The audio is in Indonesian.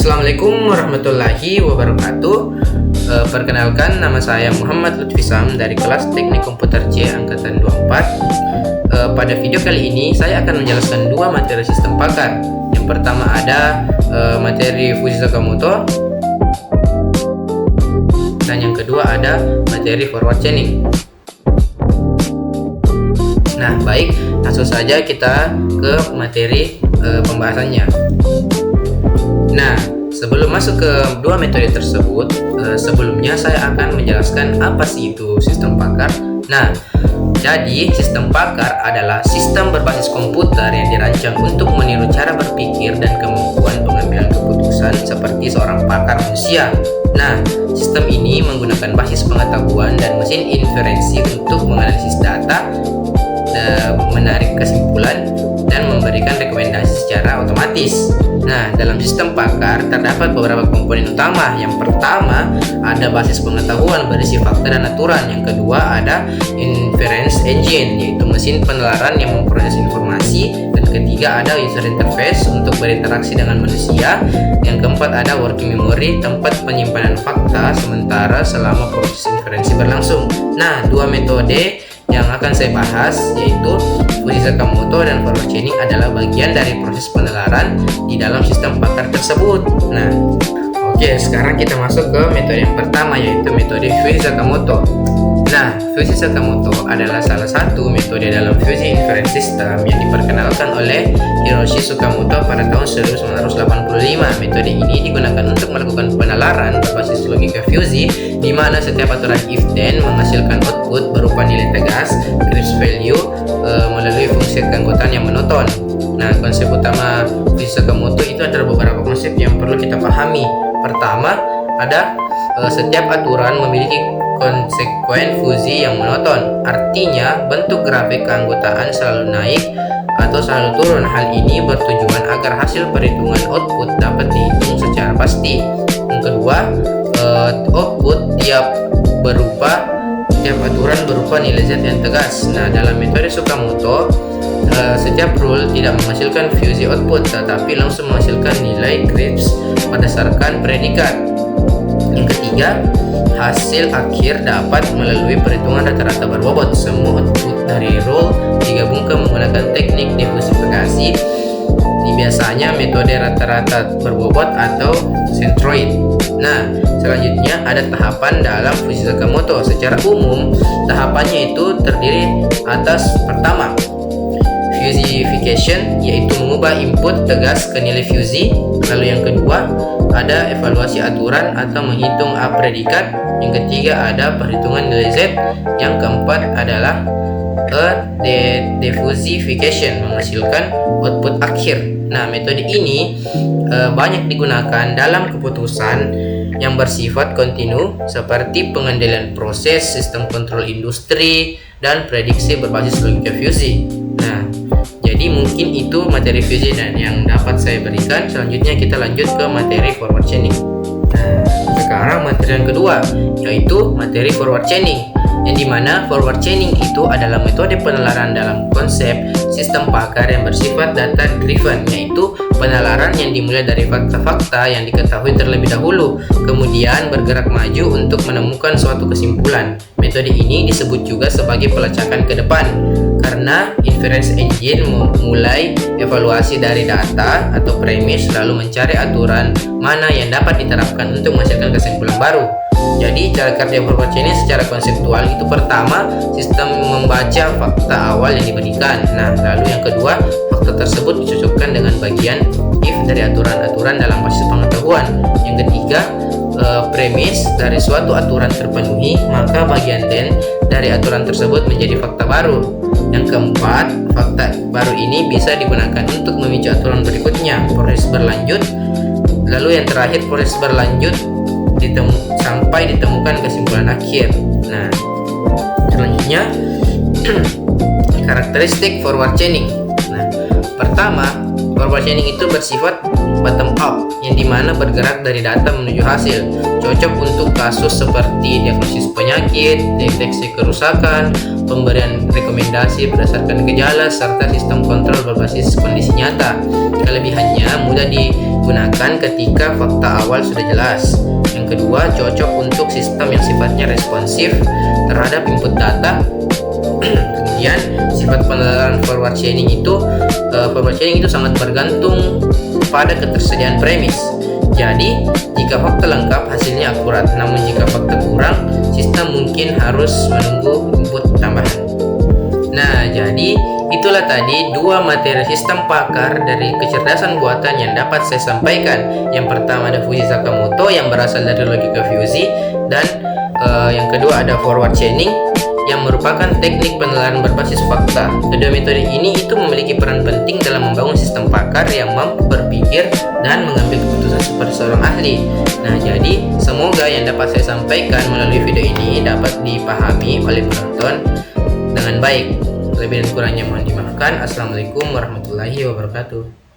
Assalamualaikum warahmatullahi wabarakatuh. Perkenalkan, nama saya Muhammad Lutfi Sam dari kelas Teknik Komputer C angkatan 24. Pada video kali ini saya akan menjelaskan dua materi sistem pakar. Yang pertama ada materi Fujii Sakamoto, dan yang kedua ada materi forward chaining. Nah, baik, langsung saja kita ke materi pembahasannya. Nah, sebelum masuk ke dua metode tersebut, sebelumnya saya akan menjelaskan apa sih itu sistem pakar. Nah, jadi sistem pakar adalah sistem berbasis komputer yang dirancang untuk meniru cara berpikir dan kemampuan pengambilan keputusan seperti seorang pakar manusia. Nah, sistem ini menggunakan basis pengetahuan dan mesin inferensi untuk menganalisis data, menarik kesimpulan, dan memberikan rekomendasi secara otomatis. Nah, dalam sistem pakar terdapat beberapa komponen utama. Yang pertama ada basis pengetahuan berisi fakta dan aturan. Yang kedua ada inference engine, yaitu mesin penelaran yang memproses informasi. Dan ketiga ada user interface untuk berinteraksi dengan manusia. Yang keempat ada working memory, tempat penyimpanan fakta sementara selama proses inferensi berlangsung. Nah, dua metode yang akan saya bahas yaitu Fujii Sakamoto dan forward chaining adalah bagian dari proses penelaran di dalam sistem pakar tersebut. Nah, oke, sekarang kita masuk ke metode yang pertama yaitu metode Fujii Sakamoto. Nah, Fujii Sakamoto adalah salah satu metode dalam Fujii Inference System yang diperkenalkan oleh Hiroshi Sakamoto pada tahun 1985. Metode ini digunakan untuk melakukan penalaran berbasis logika Fujii, di mana setiap aturan if-then menghasilkan output berupa nilai tegas, Krebs value, melalui fungsi keanggotaan yang monoton. Nah, konsep utama Fujii Sakamoto itu ada beberapa konsep yang perlu kita pahami. Pertama, ada setiap aturan memiliki konsekuen Fujii yang monoton. Artinya, bentuk grafik keanggotaan selalu naik atau selalu turun. Hal ini bertujuan agar hasil perhitungan output dapat dihitung secara pasti. Yang kedua, output tiap aturan berupa nilai Z yang tegas. Nah, dalam metode Sakamoto, setiap rule tidak menghasilkan Fujii output, tetapi langsung menghasilkan nilai Krebs berdasarkan predikat. Yang ketiga, hasil akhir dapat melalui perhitungan rata-rata berbobot. Semua output dari rule digabungkan menggunakan teknik diversifikasi. Ini biasanya metode rata-rata berbobot atau centroid. Nah, selanjutnya ada tahapan dalam Fujii Sakamoto. Secara umum, tahapannya itu terdiri atas pertama, Fujiification, yaitu mengubah input tegas ke nilai Fujii. Lalu yang kedua, ada evaluasi aturan atau menghitung A predikat. Yang ketiga ada perhitungan nilai Z. Yang keempat adalah defusification, menghasilkan output akhir. Nah, metode ini banyak digunakan dalam keputusan yang bersifat kontinu seperti pengendalian proses, sistem kontrol industri, dan prediksi berbasis logika Fujii. Nah, jadi mungkin itu materi Fujii dan yang dapat saya berikan. Selanjutnya kita lanjut ke materi forward chaining. Nah, sekarang materi yang kedua yaitu materi forward chaining, yang dimana forward chaining itu adalah metode penalaran dalam konsep sistem pakar yang bersifat data driven, yaitu penalaran yang dimulai dari fakta-fakta yang diketahui terlebih dahulu, kemudian bergerak maju untuk menemukan suatu kesimpulan. Metode ini disebut juga sebagai pelacakan ke depan, karena inference engine memulai evaluasi dari data atau premis lalu mencari aturan mana yang dapat diterapkan untuk menghasilkan kesimpulan baru. Jadi cara kerja forward chaining secara konseptual itu pertama, sistem membaca fakta awal yang diberikan. Nah, lalu yang kedua, fakta tersebut dicocokkan dengan bagian if dari aturan-aturan dalam basis pengetahuan. Yang ketiga, premis dari suatu aturan terpenuhi, maka bagian then dari aturan tersebut menjadi fakta baru. Yang keempat, fakta baru ini bisa digunakan untuk memicu aturan berikutnya, proses berlanjut. Lalu yang terakhir, proses berlanjut sampai ditemukan kesimpulan akhir. Nah, selanjutnya karakteristik forward chaining. Nah, pertama, Forward chaining itu bersifat bottom up, yang dimana bergerak dari data menuju hasil. Cocok untuk kasus seperti diagnosis penyakit, deteksi kerusakan, pemberian rekomendasi berdasarkan gejala, serta sistem kontrol berbasis kondisi nyata. Kelebihannya mudah digunakan ketika fakta awal sudah jelas. Yang kedua, cocok untuk sistem yang sifatnya responsif terhadap input data. Kemudian sifat penelaran forward chaining itu sangat bergantung pada ketersediaan premis. Jadi jika fakta lengkap hasilnya akurat, namun jika fakta kurang, sistem mungkin harus menunggu input tambahan. Nah, jadi itulah tadi dua materi sistem pakar dari kecerdasan buatan yang dapat saya sampaikan. Yang pertama ada Fujii Sakamoto yang berasal dari logika Fuzzy, dan yang kedua ada forward chaining yang merupakan teknik penelaran berbasis fakta. Kedua metode ini itu memiliki peran penting dalam membangun sistem pakar yang mampu berpikir dan mengambil keputusan seperti seorang ahli. Nah, jadi semoga yang dapat saya sampaikan melalui video ini dapat dipahami oleh penonton dengan baik. Lebih dan kurangnya mohon dimaafkan. Assalamualaikum warahmatullahi wabarakatuh.